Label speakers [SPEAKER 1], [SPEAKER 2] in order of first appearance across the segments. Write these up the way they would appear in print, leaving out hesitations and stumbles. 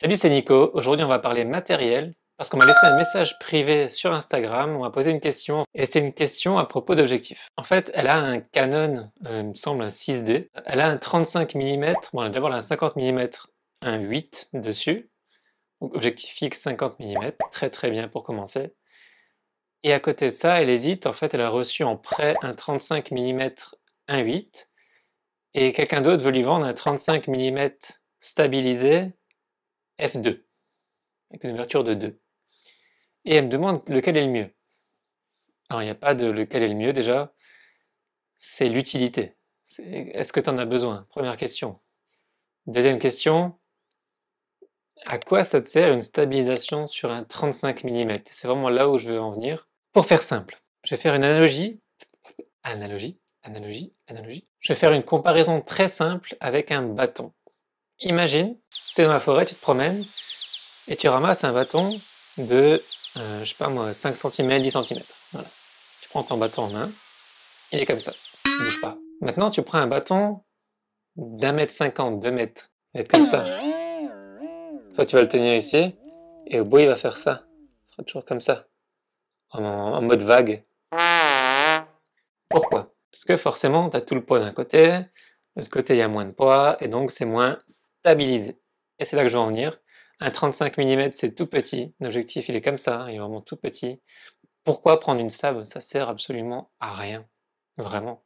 [SPEAKER 1] Salut, c'est Nico. Aujourd'hui, on va parler matériel parce qu'on m'a laissé un message privé sur Instagram. On m'a posé une question et c'est une question à propos d'objectifs. En fait, elle a un Canon, il me semble un 6D. Elle a un 35 mm. Bon, d'abord, elle a un 50 mm, un 8 dessus. Donc, objectif fixe 50 mm. Très, très bien pour commencer. Et à côté de ça, elle hésite. En fait, elle a reçu en prêt un 35 mm, un 8. Et quelqu'un d'autre veut lui vendre un 35 mm stabilisé f2 avec une ouverture de 2. Et elle me demande lequel est le mieux. Alors, il n'y a pas de lequel est le mieux déjà, c'est l'utilité. Est-ce que tu en as besoin? Première question. Deuxième question, à quoi ça te sert une stabilisation sur un 35 mm? C'est vraiment là où je veux en venir. Pour faire simple, je vais faire une analogie. Je vais faire une comparaison très simple avec un bâton. Imagine, tu es dans la forêt, tu te promènes, et tu ramasses un bâton de, je sais pas moi, 5 cm, 10 cm. Voilà. Tu prends ton bâton en main, il est comme ça, il bouge pas. Maintenant, tu prends un bâton d'1,50 m, 2 mètres, il va être comme ça. Toi, tu vas le tenir ici, et au bout, il va faire ça. Il sera toujours comme ça, en mode vague. Pourquoi? Parce que forcément, tu as tout le poids d'un côté, de l'autre côté, il y a moins de poids, et donc c'est moins stabilisé. Et c'est là que je veux en venir. Un 35 mm, c'est tout petit. L'objectif, il est comme ça, il est vraiment tout petit. Pourquoi prendre une stable? Ça sert absolument à rien. Vraiment.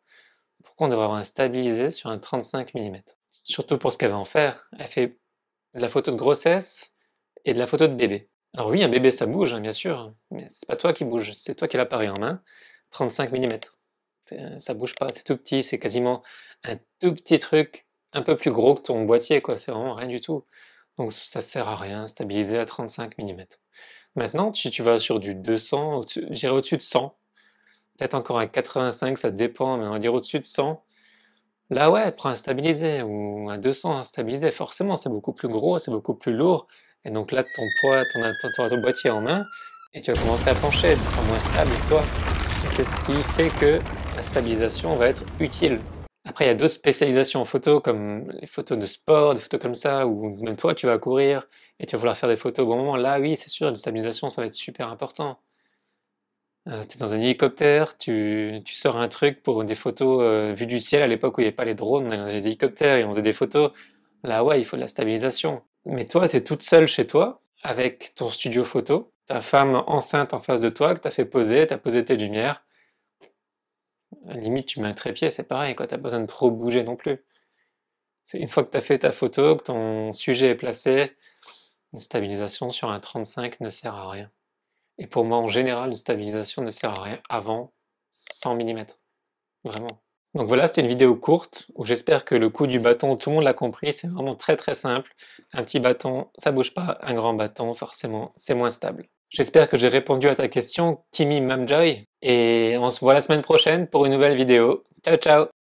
[SPEAKER 1] Pourquoi on devrait avoir un stabilisé sur un 35 mm? Surtout pour ce qu'elle va en faire. Elle fait de la photo de grossesse et de la photo de bébé. Alors oui, un bébé, ça bouge, hein, bien sûr, mais c'est pas toi qui bouge, c'est toi qui l'appareil en main. 35 mm. Ça bouge pas, c'est tout petit, c'est quasiment un tout petit truc, un peu plus gros que ton boîtier, quoi. C'est vraiment rien du tout. Donc ça sert à rien, stabilisé à 35 mm. Maintenant, tu vas sur du 200, j'irai au-dessus de 100, peut-être encore un 85, ça dépend, mais on va dire au-dessus de 100. Là, ouais, prends un stabilisé ou un 200, un stabilisé. Forcément, c'est beaucoup plus gros, c'est beaucoup plus lourd. Et donc là, ton poids, ton boîtier en main, et tu vas commencer à pencher, tu seras moins stable que toi. Et c'est ce qui fait que la stabilisation va être utile. Après, il y a d'autres spécialisations en photo, comme les photos de sport, des photos comme ça, où même toi, tu vas courir et tu vas vouloir faire des photos au bon moment. Là, oui, c'est sûr, une stabilisation, ça va être super important. Tu es dans un hélicoptère, tu sors un truc pour des photos vues du ciel. À l'époque où il n'y avait pas les drones, on allait dans les hélicoptères et on faisait des photos. Là, ouais, il faut de la stabilisation. Mais toi, tu es toute seule chez toi, avec ton studio photo, ta femme enceinte en face de toi, que tu as fait poser, tu as posé tes lumières. Limite, tu mets un trépied, c'est pareil, quoi. Tu n'as pas besoin de trop bouger non plus. Une fois que tu as fait ta photo, que ton sujet est placé, une stabilisation sur un 35 ne sert à rien. Et pour moi, en général, une stabilisation ne sert à rien avant 100 mm. Vraiment. Donc voilà, c'était une vidéo courte où j'espère que le coup du bâton, tout le monde l'a compris, c'est vraiment très très simple. Un petit bâton, ça bouge pas, un grand bâton, forcément, c'est moins stable. J'espère que j'ai répondu à ta question, Kimi Mamjoy, et on se voit la semaine prochaine pour une nouvelle vidéo. Ciao ciao!